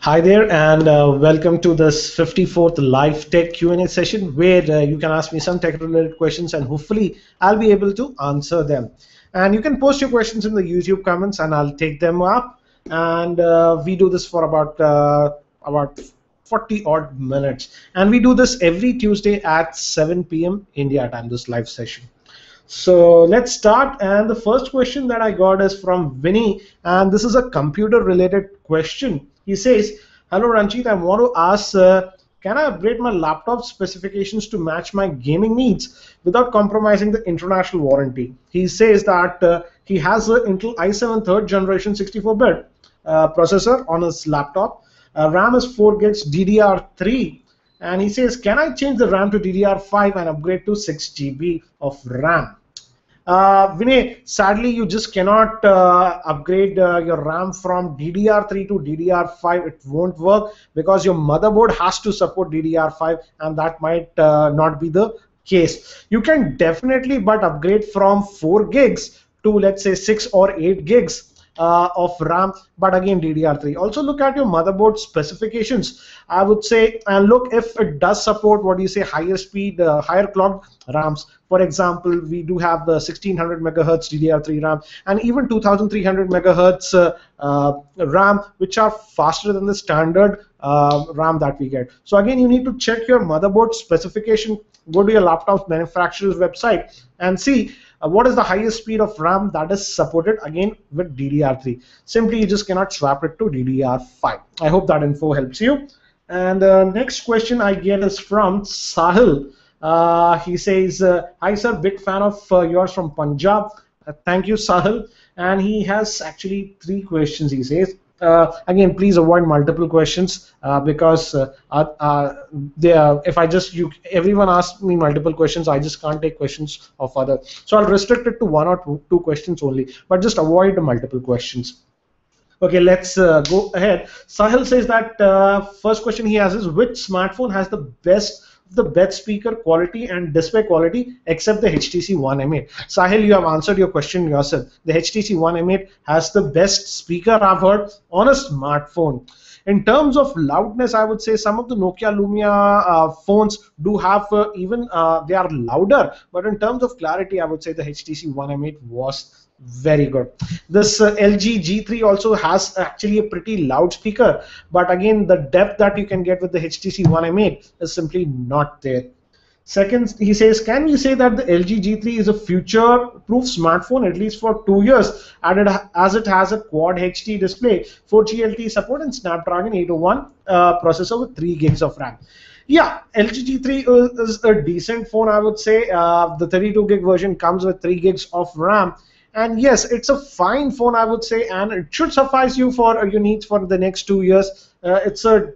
Hi there, and welcome to this 54th live tech Q&A session where you can ask me some tech-related questions and hopefully I'll be able to answer them. And you can post your questions in the YouTube comments and I'll take them up. And we do this for about 40 odd minutes. And we do this every Tuesday at 7 p.m. India time, this live session. So let's start. And the first question that I got is from Vinny, and this is a computer related question. He says, hello Ranjit, I want to ask, can I upgrade my laptop specifications to match my gaming needs without compromising the international warranty? He says that he has an Intel i7 3rd generation 64-bit processor on his laptop. RAM is 4 gigs DDR3. And he says, can I change the RAM to DDR5 and upgrade to 6 GB of RAM? Vinay, sadly, you just cannot upgrade your RAM from DDR3 to DDR5. It won't work because your motherboard has to support DDR5, and that might not be the case. You can definitely but upgrade from 4 gigs to, let's say, 6 or 8 gigs of RAM, but again DDR3. Also look at your motherboard specifications, I would say, and look if it does support what you say higher speed, higher clock RAMs. For example, we do have the 1600 megahertz DDR3 RAM and even 2300 megahertz RAM, which are faster than the standard RAM that we get. So again, you need to check your motherboard specification, go to your laptop manufacturer's website and see what is the highest speed of RAM that is supported again with DDR3. Simply, you just cannot swap it to DDR5. I hope that info helps you. And next question I get is from Sahil. He says, hi sir, big fan of yours from Punjab. Thank you, Sahil. And he has actually 3 questions, he says. Again, please avoid multiple questions because if everyone asks me multiple questions, I just can't take questions of others. So I'll restrict it to 1 or 2 questions only, but just avoid the multiple questions. Okay, let's go ahead. Sahil says that first question he has is, which smartphone has the best speaker quality and display quality except the HTC One M8? Sahil, you have answered your question yourself. The HTC One M8 has the best speaker I've heard on a smartphone. In terms of loudness, I would say some of the Nokia Lumia phones do have they are louder, but in terms of clarity, I would say the HTC One M8 was very good. This LG G3 also has actually a pretty loud speaker, but again the depth that you can get with the HTC One M8 is simply not there. Second, he says, can you say that the LG G3 is a future-proof smartphone at least for 2 years, as it has a Quad HD display, 4G LTE support, and Snapdragon 801 processor with 3 gigs of RAM? Yeah, LG G3 is a decent phone, I would say. The 32 gig version comes with 3 gigs of RAM. And yes, it's a fine phone, I would say, and it should suffice you for your needs for the next 2 years. It's a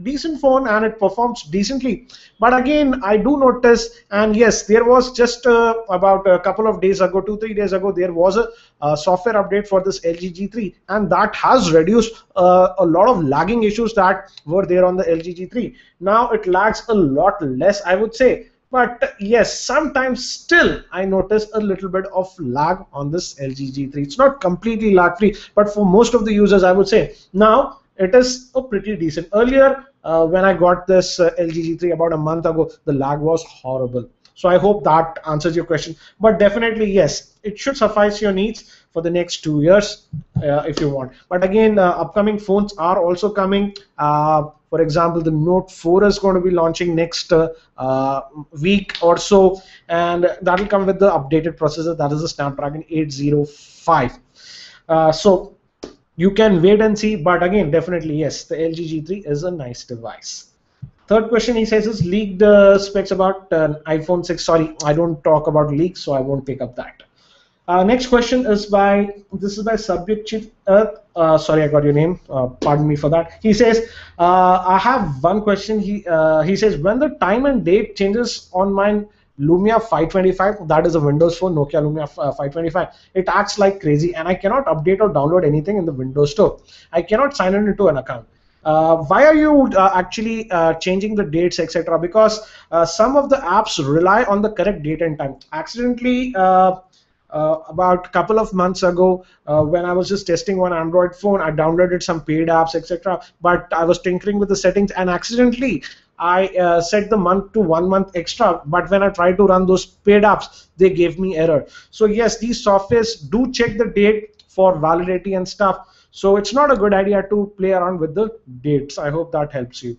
decent phone and it performs decently. But again, I do notice, and yes, there was just about a couple of days ago, 2-3 days ago, there was a software update for this LG G3, and that has reduced a lot of lagging issues that were there on the LG G3. Now it lags a lot less, I would say. But yes, sometimes still I notice a little bit of lag on this LG G3. It's not completely lag free, but for most of the users, I would say now it is a pretty decent. Earlier, when I got this LG G3 about a month ago, the lag was horrible. So I hope that answers your question. But definitely, yes, it should suffice your needs for the next 2 years if you want. But again, upcoming phones are also coming. For example, the Note 4 is going to be launching next week or so, and that will come with the updated processor, that is the Snapdragon 805. So you can wait and see, but again, definitely yes, the LG G3 is a nice device. Third question he says is leaked specs about iPhone 6. Sorry, I don't talk about leaks, so I won't pick up that. Next question is by Subject. Sorry, I got your name. Pardon me for that. He says, I have one question. He says, when the time and date changes on my Lumia 525, that is a Windows phone, Nokia Lumia 525, it acts like crazy, and I cannot update or download anything in the Windows Store. I cannot sign in into an account. Why are you actually changing the dates, etc.? Because some of the apps rely on the correct date and time. Accidentally, about a couple of months ago, when I was just testing one Android phone, I downloaded some paid apps, etc. But I was tinkering with the settings and accidentally I set the month to 1 month extra. But when I tried to run those paid apps, they gave me error. So yes, these softwares do check the date for validity and stuff. So it's not a good idea to play around with the dates. I hope that helps you.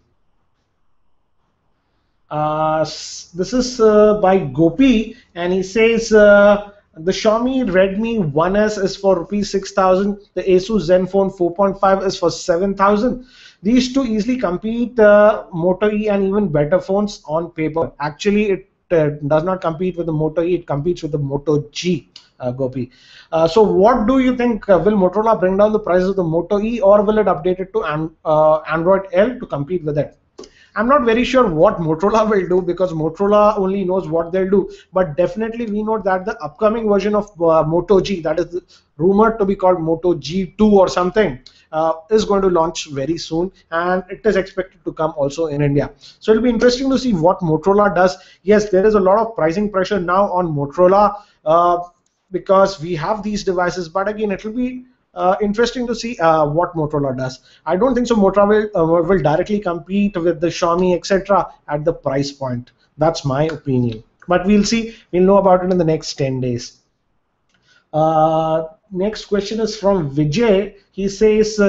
This is by Gopi, and he says the Xiaomi Redmi 1S is for rupees 6,000. The Asus Zenfone 4.5 is for 7,000. These two easily compete Moto E and even better phones on paper. Actually, it does not compete with the Moto E. It competes with the Moto G. Gopi. So what do you think? Will Motorola bring down the price of the Moto E, or will it update it to Android L to compete with it? I'm not very sure what Motorola will do, because Motorola only knows what they'll do. But definitely we know that the upcoming version of Moto G, that is rumored to be called Moto G2 or something, is going to launch very soon, and it is expected to come also in India. So it'll be interesting to see what Motorola does. Yes, there is a lot of pricing pressure now on Motorola because we have these devices, but again, it will be interesting to see what Motorola does. I don't think so Motorola will directly compete with the Xiaomi, etc. at the price point. That's my opinion. But we'll see. We'll know about it in the next 10 days. Next question is from Vijay. He says,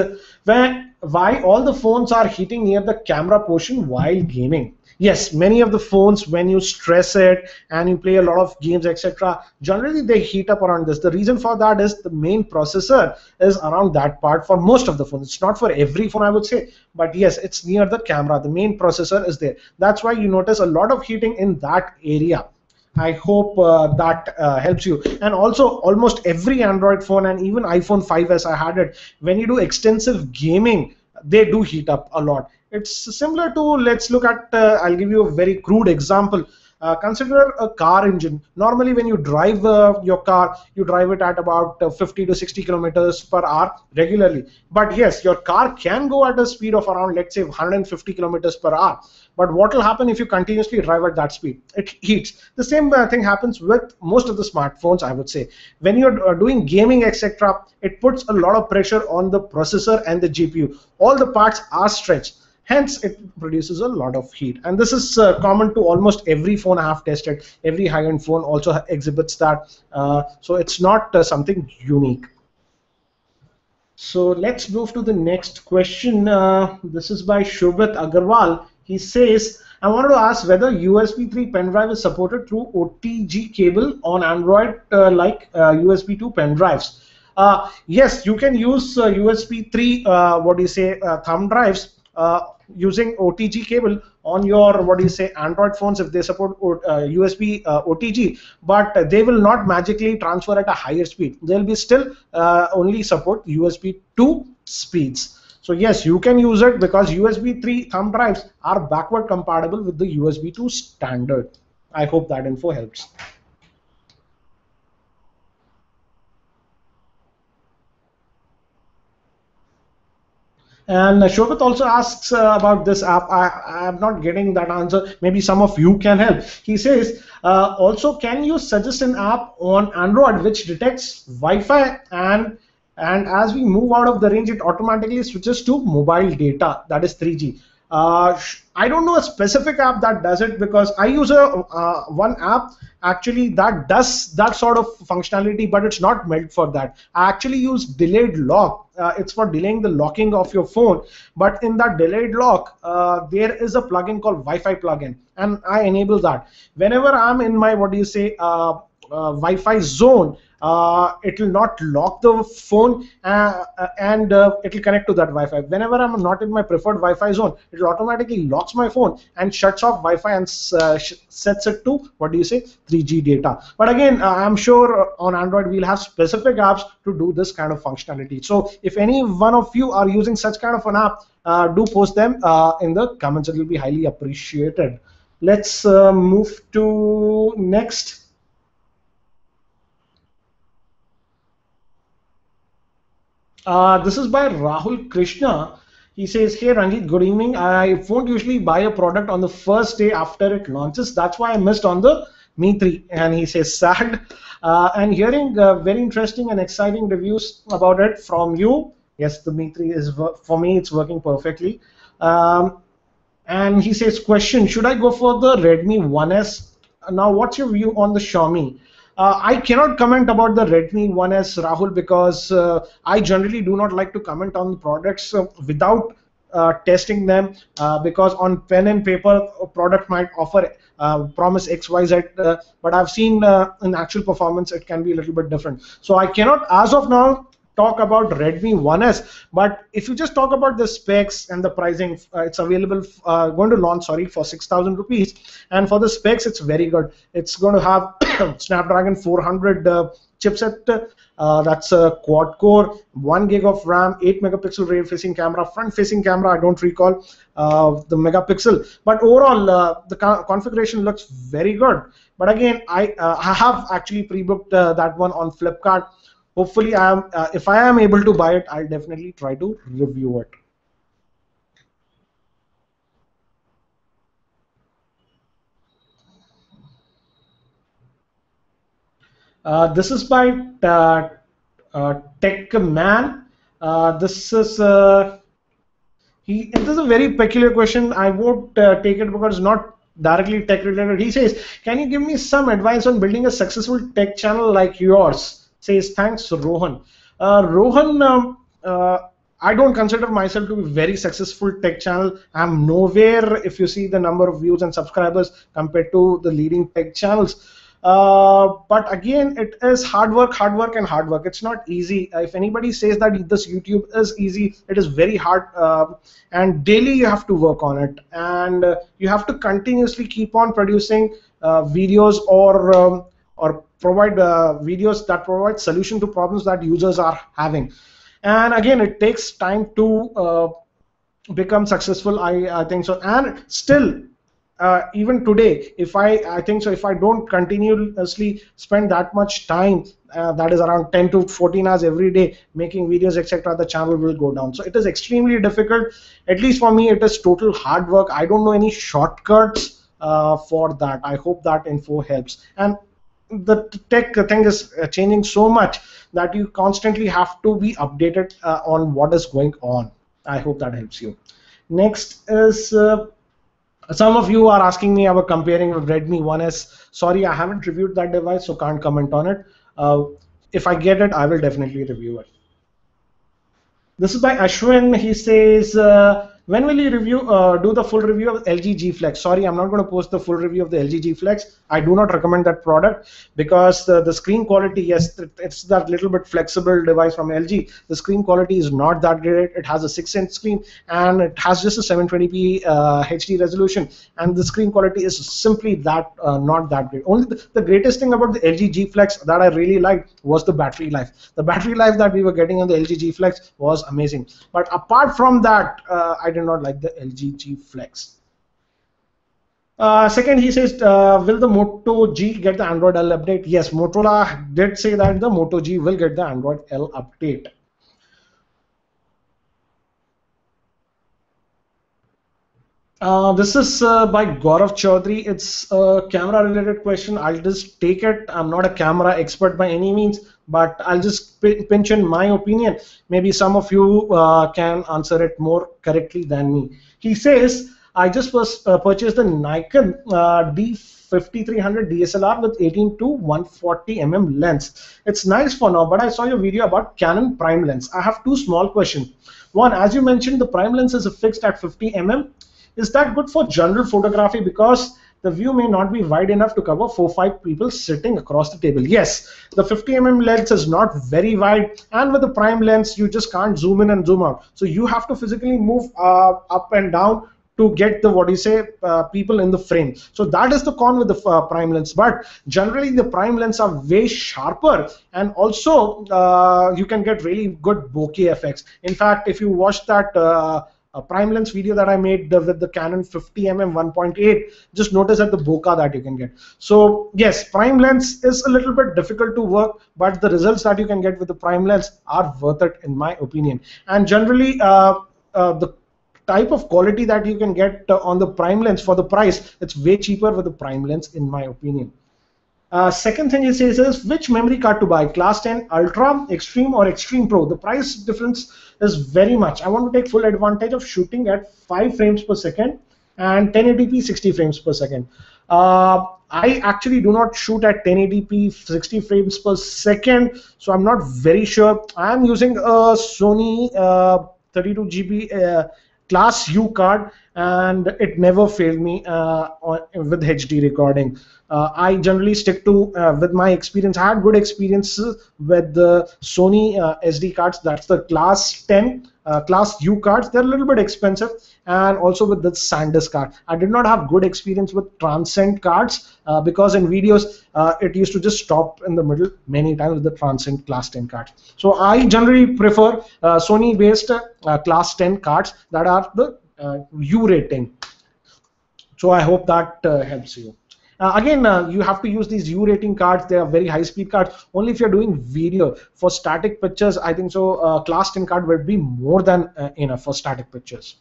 why all the phones are heating near the camera portion while gaming? Yes, many of the phones, when you stress it and you play a lot of games, etc., generally they heat up around this. The reason for that is the main processor is around that part for most of the phones. It's not for every phone, I would say, but yes, it's near the camera. The main processor is there. That's why you notice a lot of heating in that area. I hope that helps you. And also, almost every Android phone and even iPhone 5s, I had it, when you do extensive gaming, they do heat up a lot. It's similar to, let's look at, I'll give you a very crude example. Consider a car engine. Normally, when you drive your car, you drive it at about 50 to 60 kilometers per hour regularly. But yes, your car can go at a speed of around, let's say, 150 kilometers per hour. But what will happen if you continuously drive at that speed? It heats. The same thing happens with most of the smartphones, I would say. When you're doing gaming, etc., it puts a lot of pressure on the processor and the GPU. All the parts are stretched. Hence, it produces a lot of heat. And this is common to almost every phone I have tested. Every high-end phone also exhibits that. So it's not something unique. So let's move to the next question. This is by Shobit Agarwal. He says, I wanted to ask whether USB 3 pen drive is supported through OTG cable on Android like USB 2 pen drives. Yes, you can use USB 3, thumb drives using OTG cable on your Android phones if they support USB OTG, but they will not magically transfer at a higher speed. They'll be still only support USB 2 speeds. So yes, you can use it because USB 3 thumb drives are backward compatible with the USB 2 standard. I hope that info helps. And Shobit also asks about this app. I am not getting that answer. Maybe some of you can help. He says, also, can you suggest an app on Android which detects Wi-Fi and as we move out of the range, it automatically switches to mobile data, that is 3G. I don't know a specific app that does it because I use one app actually that does that sort of functionality, but it's not meant for that. I actually use delayed lock. It's for delaying the locking of your phone, but in that delayed lock, there is a plugin called Wi-Fi plugin, and I enable that. Whenever I'm in my Wi-Fi zone, it will not lock the phone and it will connect to that Wi-Fi. Whenever I'm not in my preferred Wi-Fi zone, it will automatically locks my phone and shuts off Wi-Fi and sets it to 3G data. But again, I'm sure on Android we'll have specific apps to do this kind of functionality. So if any one of you are using such kind of an app, do post them in the comments. It will be highly appreciated. Let's move to next. This is by Rahul Krishna. He says, hey Ranjit, good evening. I won't usually buy a product on the first day after it launches. That's why I missed on the Mi 3, and he says sad. And hearing very interesting and exciting reviews about it from you. Yes, the Mi 3 is, for me, it's working perfectly. And he says, question, should I go for the Redmi 1S? Now, what's your view on the Xiaomi? I cannot comment about the Redmi 1S, Rahul, because I generally do not like to comment on the products without testing them, because on pen and paper, a product might offer promise XYZ, but I've seen in actual performance it can be a little bit different. So I cannot, as of now, talk about Redmi 1S, but if you just talk about the specs and the pricing, it's available, going to launch, sorry, for 6,000 rupees, and for the specs, it's very good. It's going to have Snapdragon 400 chipset. That's a quad core, 1 gig of RAM, 8 megapixel rear facing camera, front facing camera, I don't recall the megapixel, but overall the configuration looks very good. But again, I have actually pre-booked that one on Flipkart. Hopefully, if I am able to buy it, I'll definitely try to review it. This is by Tech Man. This is It is a very peculiar question. I won't take it because it's not directly tech related. He says, "Can you give me some advice on building a successful tech channel like yours?" Says, "Thanks, Rohan." Rohan, I don't consider myself to be very successful tech channel. I'm nowhere, if you see the number of views and subscribers compared to the leading tech channels. But again, it is hard work, and hard work. It's not easy. If anybody says that this YouTube is easy, it is very hard, and daily you have to work on it, and you have to continuously keep on producing videos, or provide videos that provide solution to problems that users are having. And again, it takes time to become successful. I think so, and still. Even today, I think so, if I don't continuously spend that much time, that is around 10 to 14 hours every day making videos, etc., the channel will go down. So it is extremely difficult. At least for me, it is total hard work. I don't know any shortcuts for that. I hope that info helps. And the tech thing is changing so much that you constantly have to be updated on what is going on. I hope that helps you. Next is some of you are asking me about comparing with Redmi 1S. Sorry, I haven't reviewed that device, so can't comment on it. If I get it, I will definitely review it. This is by Ashwin. He says, when will you do the full review of LG G Flex? Sorry, I'm not going to post the full review of the LG G Flex. I do not recommend that product because the screen quality, yes, it's that little bit flexible device from LG. The screen quality is not that great. It has a 6-inch screen and it has just a 720p HD resolution, and the screen quality is simply that not that great. Only the greatest thing about the LG G Flex that I really liked was the battery life. The battery life that we were getting on the LG G Flex was amazing. But apart from that, I did not like the LG G Flex. Second, he says, will the Moto G get the Android L update? Yes, Motorola did say that the Moto G will get the Android L update. This is by Gaurav Chaudhary. It's a camera related question. I'll just take it. I'm not a camera expert by any means, but I'll just pinch in my opinion. Maybe some of you can answer it more correctly than me. He says, I just purchased the Nikon D5300 DSLR with 18 to 140 mm lens. It's nice for now, but I saw your video about Canon prime lens. I have two small questions. One, as you mentioned, the prime lens is fixed at 50 mm. Is that good for general photography? Because the view may not be wide enough to cover 4-5 people sitting across the table. Yes, the 50 mm lens is not very wide, and with the prime lens, you just can't zoom in and zoom out. So you have to physically move up and down to get the people in the frame. So that is the con with the prime lens. But generally, the prime lens are way sharper, and also you can get really good bokeh effects. In fact, if you watch that prime lens video that I made with the Canon 50mm 1.8, just notice at the bokeh that you can get. So yes, prime lens is a little bit difficult to work, but the results that you can get with the prime lens are worth it in my opinion. And generally, the type of quality that you can get on the prime lens for the price, it's way cheaper with the prime lens in my opinion. Second thing he says is which memory card to buy, class 10 Ultra, Extreme or Extreme Pro. The price difference is very much. I want to take full advantage of shooting at 5 frames per second and 1080p 60 frames per second. I actually do not shoot at 1080p 60 frames per second, so I'm not very sure. I'm using a Sony 32GB class U card, and it never failed me with HD recording. I generally stick to with my experience. I had good experiences with the Sony SD cards. That's the class 10 class U cards. They're a little bit expensive, and also with the SanDisk card. I did not have good experience with Transcend cards because in videos it used to just stop in the middle many times with the Transcend class 10 cards. So I generally prefer Sony based class 10 cards that are the U rating. So I hope that helps you. Again, you have to use these U rating cards. They are very high speed cards. Only if you're doing video. For static pictures, I think so class 10 card will be more than enough for static pictures.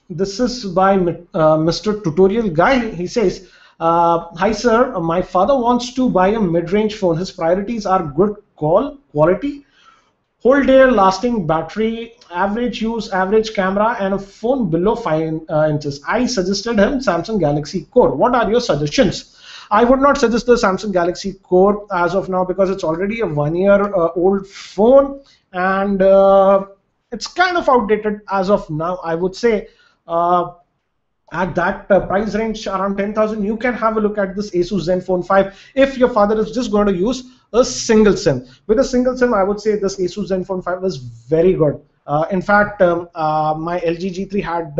This is by Mr. Tutorial Guy. He says, hi sir, my father wants to buy a mid-range phone. His priorities are good quality, whole day lasting battery, average use, average camera, and a phone below 5 inches. I suggested him Samsung Galaxy Core. What are your suggestions? I would not suggest the Samsung Galaxy Core as of now because it's already a 1 year old phone, and it's kind of outdated as of now. I would say at that price range around 10,000, you can have a look at this Asus Zenfone 5 if your father is just going to use a single SIM. With a single SIM, I would say this Asus Zenfone 5 is very good. In fact, my LG G3 had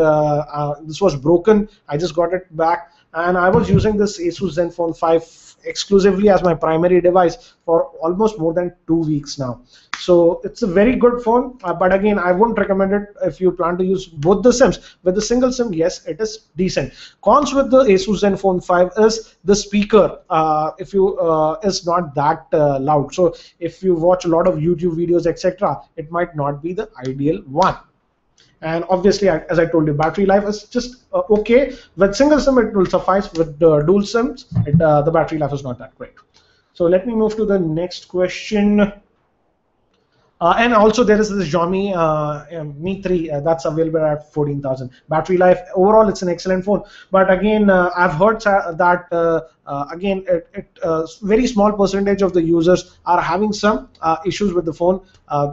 this was broken. I just got it back, and I was using this Asus Zenfone 5 exclusively as my primary device for almost more than 2 weeks now. So it's a very good phone, but again, I wouldn't recommend it if you plan to use both the SIMs. With the single SIM, yes, it is decent. Cons with the Asus Zenfone 5 is the speaker. If you is not that loud. So if you watch a lot of YouTube videos, etc., it might not be the ideal one. And obviously, as I told you, battery life is just okay. With single SIM, it will suffice. With dual SIMs, the battery life is not that great. So let me move to the next question. And also there is this Xiaomi Mi3 that's available at 14,000. Battery life overall, it's an excellent phone. But again, I've heard that again, very small percentage of the users are having some issues with the phone.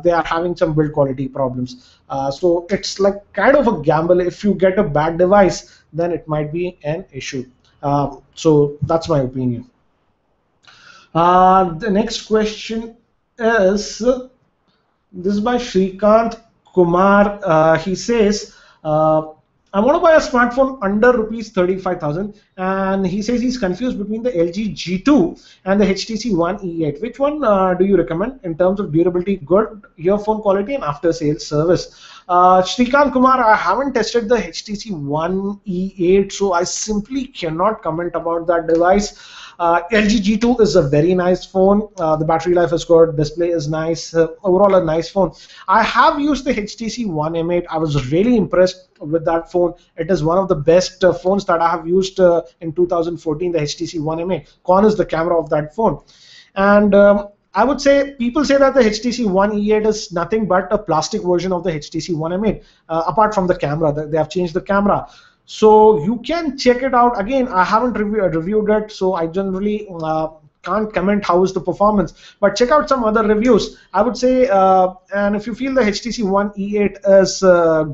They are having some build quality problems. So it's like kind of a gamble. If you get a bad device, then it might be an issue. So that's my opinion. The next question is. This is by Shrikant Kumar. He says, I want to buy a smartphone under rupees 35,000, and he says he's confused between the LG G2 and the HTC One E8. Which one do you recommend in terms of durability, good earphone quality, and after-sales service? Shrikant Kumar, I haven't tested the HTC One E8, so I simply cannot comment about that device. LG G2 is a very nice phone. The battery life is good. Display is nice. Overall, a nice phone. I have used the HTC One M8. I was really impressed with that phone. It is one of the best phones that I have used in 2014. The HTC One M8. Con is the camera of that phone, and I would say people say that the HTC One E8 is nothing but a plastic version of the HTC One M8. Apart from the camera, they have changed the camera. So you can check it out. Again, I haven't reviewed it, so I generally can't comment how is the performance. But check out some other reviews. I would say, and if you feel the HTC One E8 is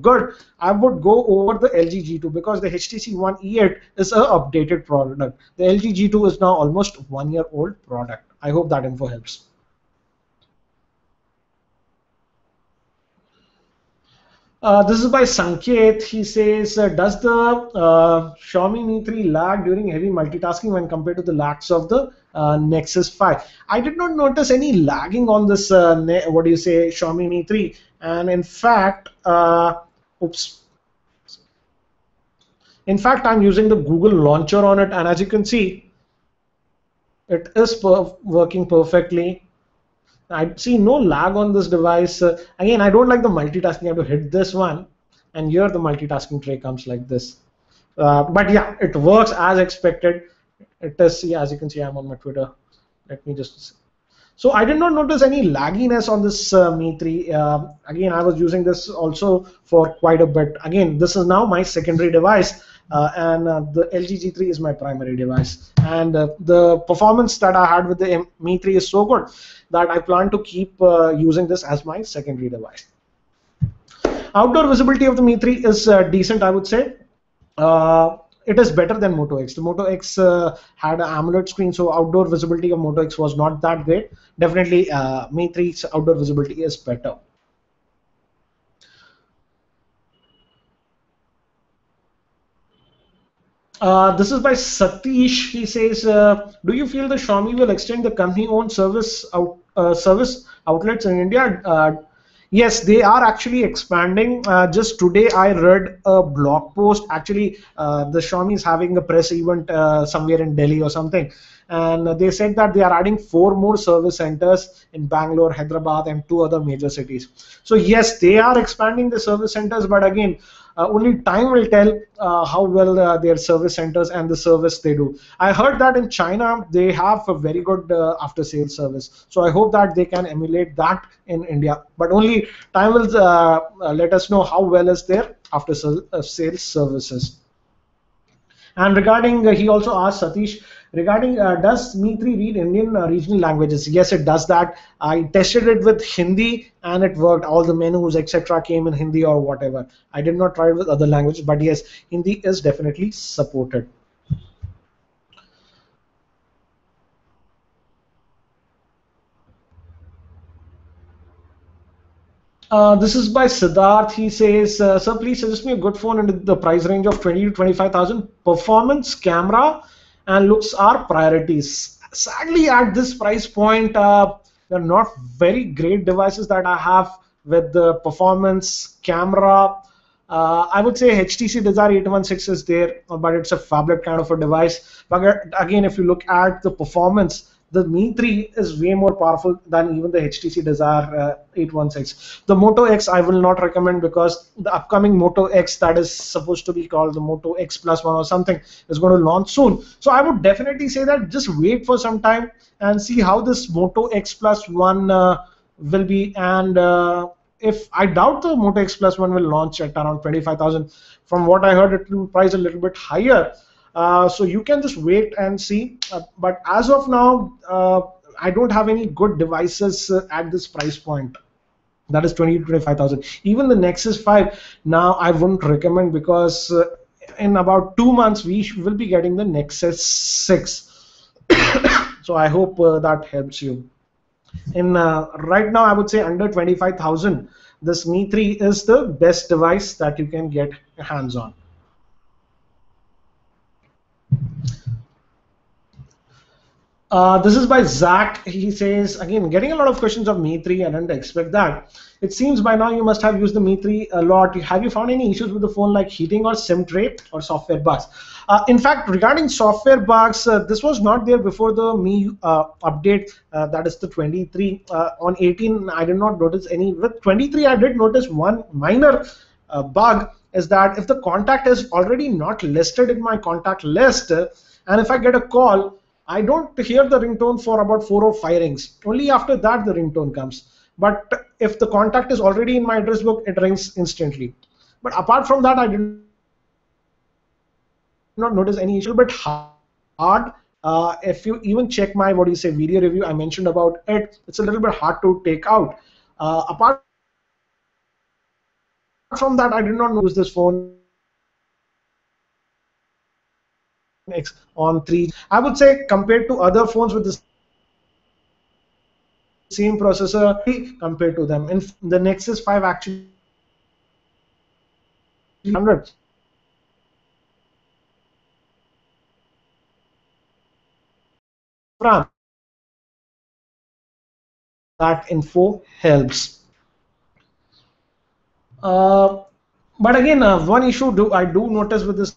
good, I would go over the LG G2 because the HTC One E8 is an updated product. The LG G2 is now almost 1 year old product. I hope that info helps. This is by Sanket. He says, does the Xiaomi Mi3 lag during heavy multitasking when compared to the lags of the Nexus 5? I did not notice any lagging on this, what do you say, Xiaomi Mi3. And in fact, in fact, I'm using the Google launcher on it, and as you can see, it is working perfectly. I see no lag on this device. Again, I don't like the multitasking. I have to hit this one, and here the multitasking tray comes like this. But yeah, it works as expected. It is, yeah, as you can see, I'm on my Twitter. Let me just. So I did not notice any lagginess on this Mi 3. Again, I was using this also for quite a bit. Again, this is now my secondary device, and the LG G3 is my primary device. And the performance that I had with the Mi 3 is so good that I plan to keep using this as my secondary device. Outdoor visibility of the Mi 3 is decent, I would say. It is better than Moto X. The Moto X had an AMOLED screen, so outdoor visibility of Moto X was not that great. Definitely, Mi 3's outdoor visibility is better. This is by Satish. He says, "Do you feel the Xiaomi will extend the company-owned service outlets in India?" Yes, they are actually expanding. Just today, I read a blog post. Actually, the Xiaomi is having a press event somewhere in Delhi or something, and they said that they are adding 4 more service centers in Bangalore, Hyderabad, and 2 other major cities. So yes, they are expanding the service centers, but again, only time will tell how well their service centers and the service they do. I heard that in China they have a very good after sales service, so I hope that they can emulate that in India, but only time will let us know how well is their after sales services. And regarding, he also asked Satish, regarding does Mi 3 read Indian regional languages? Yes, it does that. I tested it with Hindi and it worked. All the menus, etc., came in Hindi or whatever. I did not try it with other languages, but yes, Hindi is definitely supported. This is by Siddharth. He says, "Sir, please suggest me a good phone in the price range of 20 to 25,000. Performance, camera, and looks are priorities." Sadly, at this price point, there are not very great devices that I have with the performance, camera. I would say HTC Desire 816 is there, but it's a phablet kind of a device. But again, if you look at the performance, the Mi 3 is way more powerful than even the HTC Desire 816. The Moto X I will not recommend because the upcoming Moto X that is supposed to be called the Moto X Plus One or something is going to launch soon. So I would definitely say that just wait for some time and see how this Moto X Plus One will be. And if I doubt the Moto X Plus One will launch at around 25,000. From what I heard, it will price a little bit higher. So you can just wait and see. But as of now, I don't have any good devices at this price point. That is 20 to 25,000. Even the Nexus 5 now I wouldn't recommend because in about 2 months we will be getting the Nexus 6. So I hope that helps you. In right now, I would say under 25,000, this Mi 3 is the best device that you can get hands on. This is by Zach. He says, again, getting a lot of questions of Mi 3. I didn't expect that. It seems by now you must have used the Mi 3 a lot. Have you found any issues with the phone like heating or SIM tray or software bugs? In fact, regarding software bugs, this was not there before the Mi update, that is the 23. On 18, I did not notice any. With 23, I did notice one minor bug, is that if the contact is already not listed in my contact list, and if I get a call, I don't hear the ringtone for about 4 or 5 rings. Only after that the ringtone comes. But if the contact is already in my address book, it rings instantly. But apart from that, I did not notice any issue. But hard. If you even check my video review, I mentioned about it. It's a little bit hard to take out. Apart from that, I did not use this phone on 3. I would say compared to other phones with the same processor, compared to them, in the Nexus 5 actually 100. That info helps. But again, one issue I do notice with this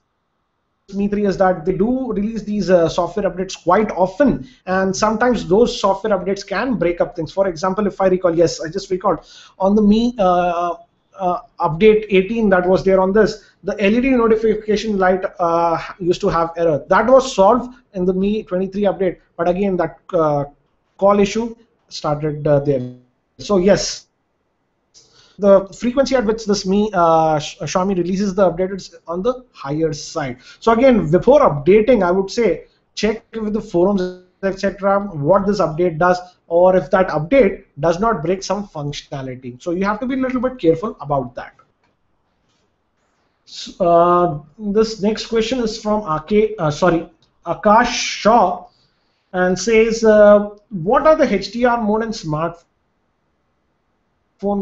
Mi 3 is that they do release these software updates quite often, and sometimes those software updates can break up things. For example, if I recall, yes, I just recalled on the Mi update 18 that was there on this, the LED notification light used to have error. That was solved in the Mi 23 update, but again that call issue started there. So yes, the frequency at which this Xiaomi releases the update is on the higher side. So again, before updating, I would say check with the forums, etc., what this update does, or if that update does not break some functionality. So you have to be a little bit careful about that. This next question is from Akash Shaw, and says, what are the HDR mode in smartphone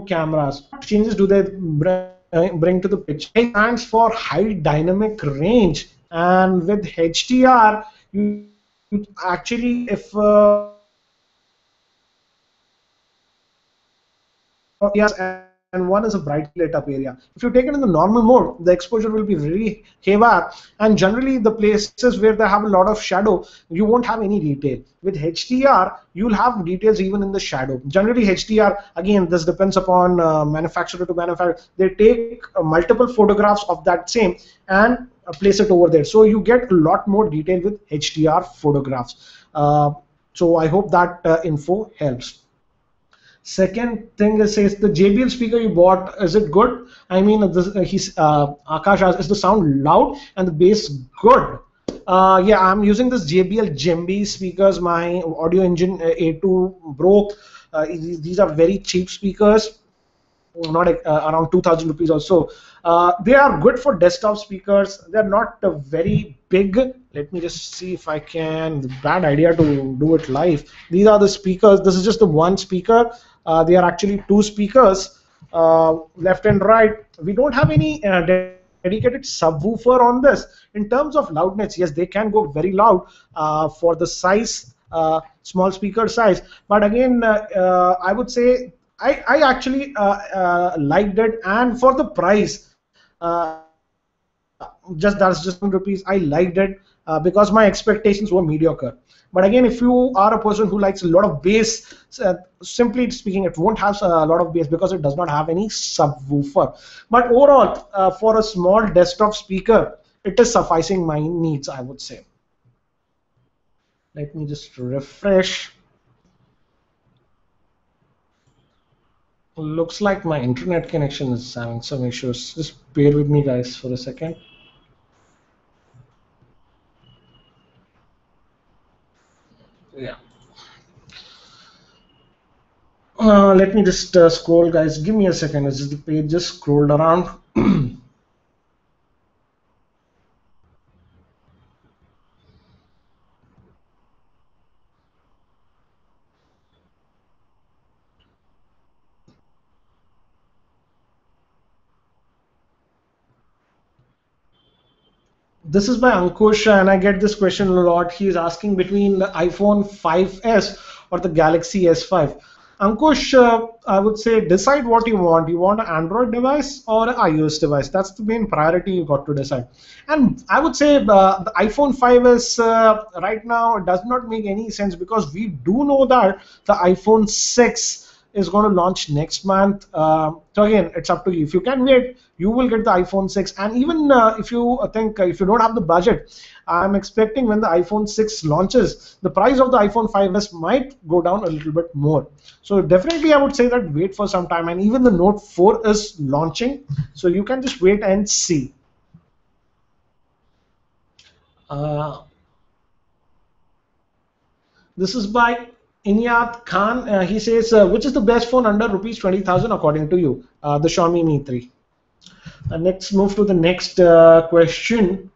cameras? What changes do they bring to the picture? It stands for high dynamic range, and with HDR, you actually, if yes, and one is a brightly lit up area. If you take it in the normal mode, the exposure will be very haywire, and generally the places where they have a lot of shadow, you won't have any detail. With HDR, you'll have details even in the shadow. Generally HDR, again, this depends upon manufacturer to manufacturer. They take multiple photographs of that same and place it over there. So you get a lot more detail with HDR photographs. So I hope that info helps. Second thing is, says the JBL speaker you bought, is it good? I mean, Akash asks, is the sound loud and the bass good? Yeah, I'm using this JBL Jimby speakers. My audio engine A2 broke. These are very cheap speakers, not around 2,000 rupees or so. They are good for desktop speakers. They're not very big. Let me just see if I can. Bad idea to do it live. These are the speakers. This is just the one speaker. They are actually two speakers, left and right. We don't have any dedicated subwoofer on this. In terms of loudness, yes, they can go very loud for the size, small speaker size. But again, I would say I actually liked it, and for the price, that's just rupees. I liked it because my expectations were mediocre. But again, if you are a person who likes a lot of bass, simply speaking, it won't have a lot of bass because it does not have any subwoofer. But overall, for a small desktop speaker, it is sufficing my needs, I would say. Let me just refresh. Looks like my internet connection is having some issues. Just bear with me, guys, for a second. Yeah. Let me just scroll, guys. Give me a second. It's just the page just scrolled around. This is by Ankush, and I get this question a lot. He is asking between the iPhone 5s or the Galaxy S5. Ankush, I would say decide what you want. You want an Android device or an iOS device? That's the main priority you got to decide. And I would say the iPhone 5s right now does not make any sense because we do know that the iPhone 6 is going to launch next month. So again, it's up to you. If you can wait, you will get the iPhone 6. And even if you think if you don't have the budget, I'm expecting when the iPhone 6 launches, the price of the iPhone 5s might go down a little bit more. So definitely, I would say that wait for some time. And even the Note 4 is launching, so you can just wait and see. This is by Inyat Khan. He says, which is the best phone under rupees 20,000 according to you? The Xiaomi Mi 3. Let's move to the next question.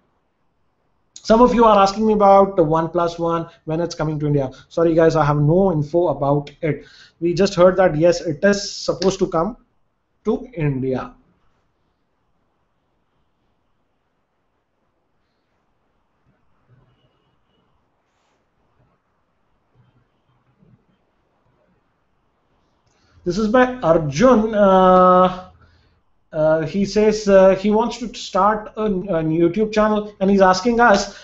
Some of you are asking me about the OnePlus One, when it's coming to India. Sorry guys, I have no info about it. We just heard that yes, it is supposed to come to India. This is by Arjun. He says he wants to start a YouTube channel, and he's asking us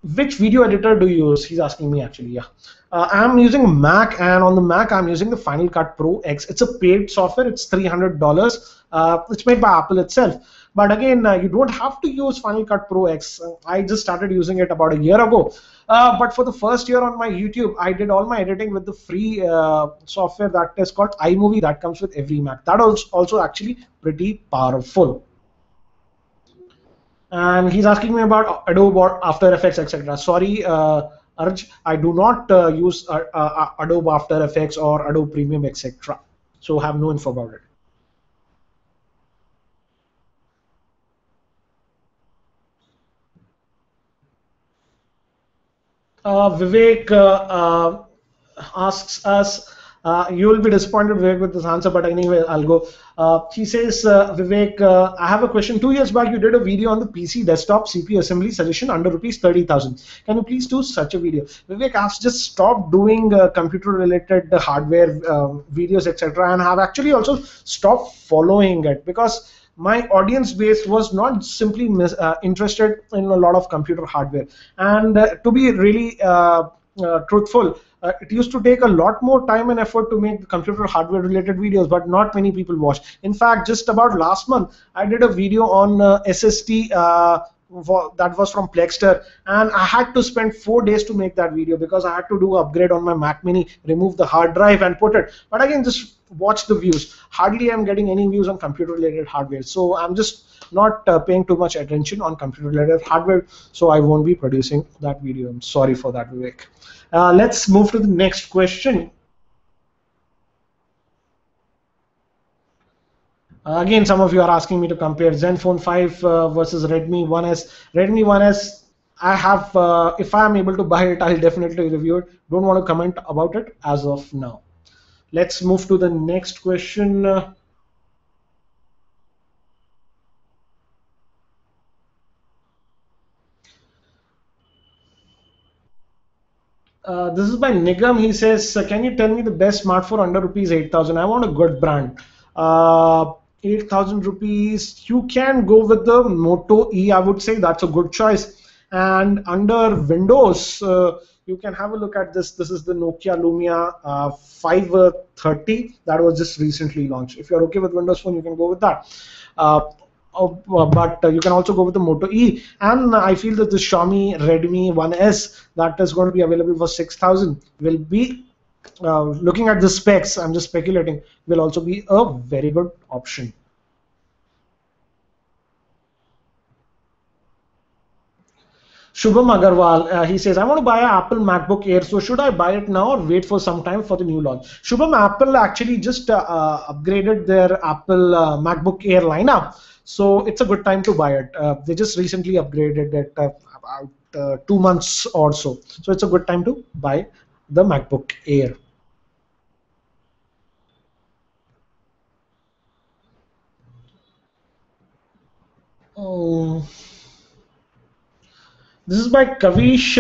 Which video editor do you use? He's asking me actually. Yeah, I'm using Mac, and on the Mac I'm using the Final Cut Pro X. It's a paid software. It's $300. It's made by Apple itself. But again, you don't have to use Final Cut Pro X. I just started using it about a year ago. But for the first year on my YouTube, I did all my editing with the free software that is called iMovie that comes with every Mac. That was also actually pretty powerful. And he's asking me about Adobe or After Effects, etc. Sorry, Arj, I do not use Adobe After Effects or Adobe Premium, etc. So have no info about it. Vivek asks us, you will be disappointed, Vivek, with this answer, but anyway, I'll go. He says, Vivek, I have a question. 2 years back, you did a video on the PC desktop CPU assembly solution under rupees 30,000. Can you please do such a video? Vivek, I've just stopped doing computer-related hardware videos, etc., and have actually also stopped following it because my audience base was not simply interested in a lot of computer hardware. And to be really truthful, it used to take a lot more time and effort to make computer hardware related videos, but not many people watch. In fact, just about last month, I did a video on SSD that was from Plexter, and I had to spend 4 days to make that video because I had to do upgrade on my Mac Mini, remove the hard drive and put it. But again, just watch the views. Hardly I'm getting any views on computer related hardware, so I'm just not paying too much attention on computer related hardware, so I won't be producing that video. I'm sorry for that, Vivek. Let's move to the next question. Again, some of you are asking me to compare Zenfone 5 versus Redmi 1S. Redmi 1S, I have, if I am able to buy it, I'll definitely review it. Don't want to comment about it as of now. Let's move to the next question. This is by Nigam. He says, can you tell me the best smartphone under rupees 8,000? I want a good brand. 8,000 rupees, you can go with the Moto E. I would say that's a good choice. And under Windows, you can have a look at this. This is the Nokia Lumia 530 that was just recently launched. If you're okay with Windows Phone, you can go with that. But you can also go with the Moto E, and I feel that the Xiaomi Redmi 1S that is going to be available for 6,000 will be, looking at the specs, I'm just speculating, will also be a very good option. Shubham Agarwal, he says, I want to buy an Apple MacBook Air, so should I buy it now or wait for some time for the new launch? Shubham, Apple actually just upgraded their Apple MacBook Air lineup, so it's a good time to buy it. They just recently upgraded it about 2 months or so. So it's a good time to buy the MacBook Air. This is by Kavish.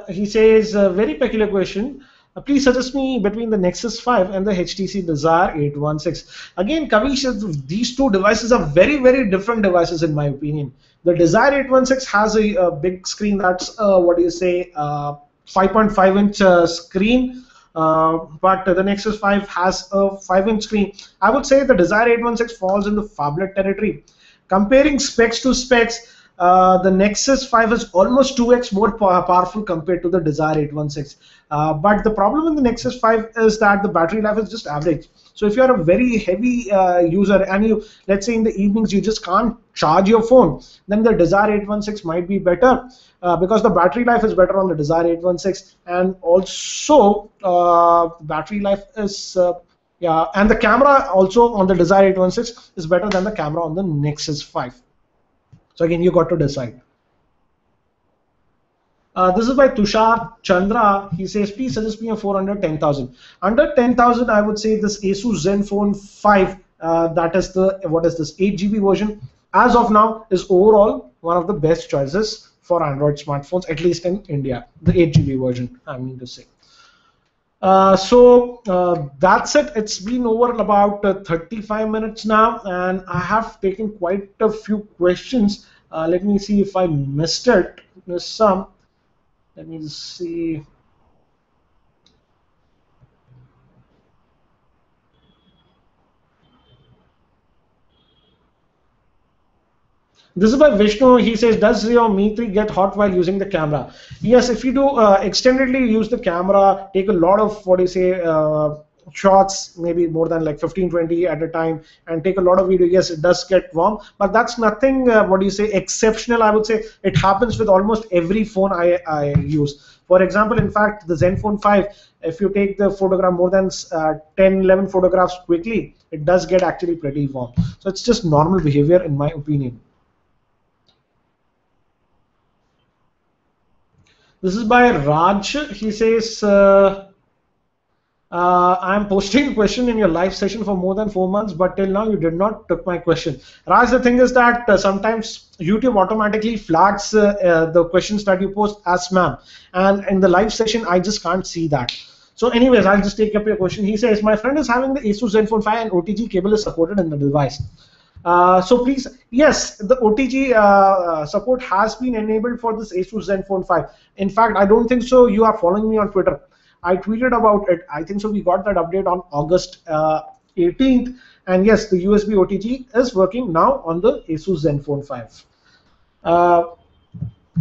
He says, very peculiar question. Please suggest me between the Nexus 5 and the HTC Desire 816. Again, Kavish, these two devices are very, very different devices in my opinion. The Desire 816 has a big screen that's, 5.5-inch screen. But the Nexus 5 has a 5-inch screen. I would say the Desire 816 falls in the phablet territory. Comparing specs to specs, the Nexus 5 is almost 2x more powerful compared to the Desire 816. But the problem with the Nexus 5 is that the battery life is just average. So if you're a very heavy user and you, let's say in the evenings, you just can't charge your phone, then the Desire 816 might be better because the battery life is better on the Desire 816, and also battery life is yeah, and the camera also on the Desire 816 is better than the camera on the Nexus 5. So again, you got to decide. This is by Tushar Chandra. He says, please suggest me a phone under 10,000. Under 10,000, I would say this Asus Zenfone 5. That is the, what is this, 8GB version. As of now, is overall one of the best choices for Android smartphones, at least in India. The 8GB version, I mean to say. That's it. It's been over about 35 minutes now, and I have taken quite a few questions. Let me see if I missed it. There's some. Let me see. This is by Vishnu. He says, does your Mi 3 get hot while using the camera? Yes, if you do extendedly use the camera, take a lot of, what do you say, shots, maybe more than like 15, 20 at a time, and take a lot of video, yes, it does get warm. But that's nothing, what do you say, exceptional, I would say. It happens with almost every phone I use. For example, in fact, the Zenfone 5, if you take the photograph more than 10, 11 photographs quickly, it does get actually pretty warm. So it's just normal behavior, in my opinion. This is by Raj. He says, I'm posting a question in your live session for more than 4 months, but till now you did not took my question. Raj, the thing is that sometimes YouTube automatically flags the questions that you post as spam. And in the live session, I just can't see that. So anyways, I'll just take up your question. He says, my friend is having the Asus Zenfone 5 and OTG cable is supported in the device. So please, yes, the OTG support has been enabled for this Asus Zenfone 5. In fact, I don't think so you are following me on Twitter. I tweeted about it. I think so we got that update on August 18th. And yes, the USB OTG is working now on the Asus Zenfone 5.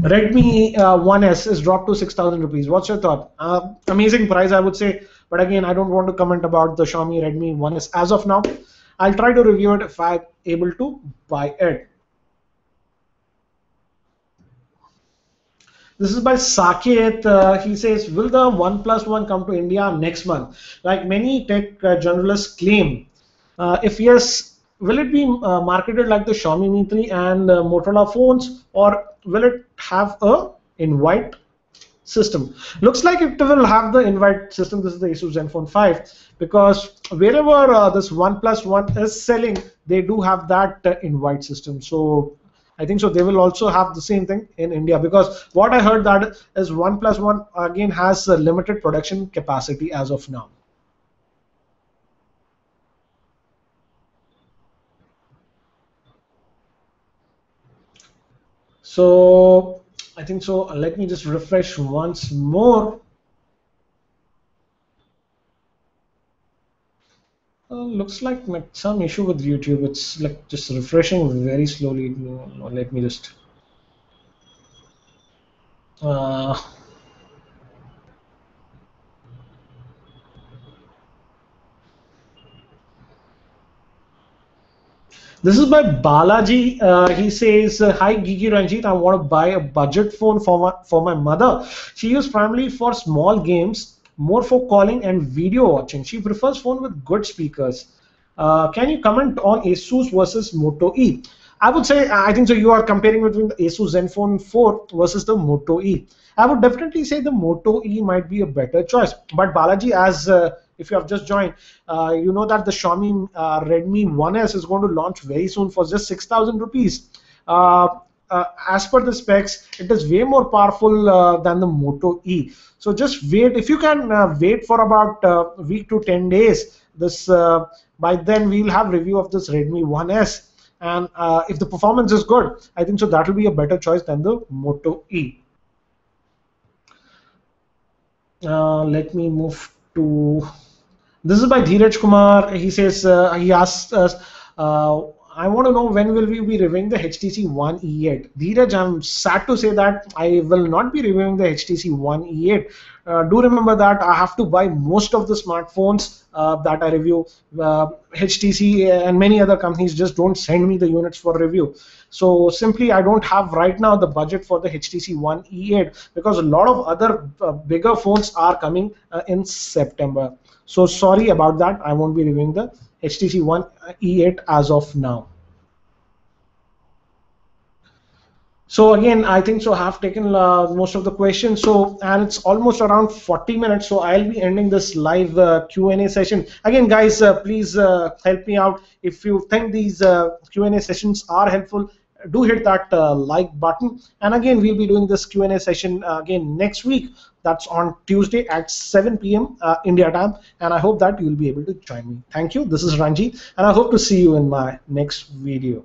Redmi One S is dropped to 6,000 rupees. What's your thought? Amazing price, I would say. But again, I don't want to comment about the Xiaomi Redmi One S as of now. I'll try to review it if I'm able to buy it. This is by Saket. He says, will the OnePlus One come to India next month? Like many tech journalists claim. If yes, will it be marketed like the Xiaomi Mi 3 and Motorola phones, or will it have a invite system? Looks like it will have the invite system. This is the Asus Zenfone 5, because wherever this OnePlus One is selling, they do have that invite system. So I think so they will also have the same thing in India, because what I heard that is OnePlus One again has a limited production capacity as of now. So I think so. Let me just refresh once more. Looks like some issue with YouTube. It's like just refreshing very slowly. No, let me just. Uh, This is by Balaji. He says, "Hi Geekyranjit, I want to buy a budget phone for my mother. She uses primarily for small games, more for calling and video watching. She prefers phone with good speakers. Can you comment on Asus versus Moto E?" I would say, I think so. You are comparing between the Asus Zenfone 4 versus the Moto E. I would definitely say the Moto E might be a better choice. But Balaji, as if you have just joined, you know that the Xiaomi Redmi 1S is going to launch very soon for just 6,000 rupees. As per the specs, it is way more powerful than the Moto E. So just wait. If you can wait for about a week to 10 days, this by then we'll have review of this Redmi 1S. And if the performance is good, I think so that will be a better choice than the Moto E. Let me move to. This is by Dheeraj Kumar. He says, he asks us, I want to know when will we be reviewing the HTC One E8. Dheeraj, I'm sad to say that I will not be reviewing the HTC One E8. Do remember that I have to buy most of the smartphones that I review. HTC and many other companies just don't send me the units for review. So simply I don't have right now the budget for the HTC One E8, because a lot of other bigger phones are coming in September. So sorry about that. I won't be reviewing the HTC One E8 as of now. So again, I think so. I have taken most of the questions. So, and it's almost around 40 minutes. So I'll be ending this live Q&A session. Again, guys, please help me out. If you think these Q&A sessions are helpful, do hit that like button. And again, we'll be doing this Q&A session again next week. That's on Tuesday at 7 p.m. India time. And I hope that you'll be able to join me. Thank you. This is Ranjit, and I hope to see you in my next video.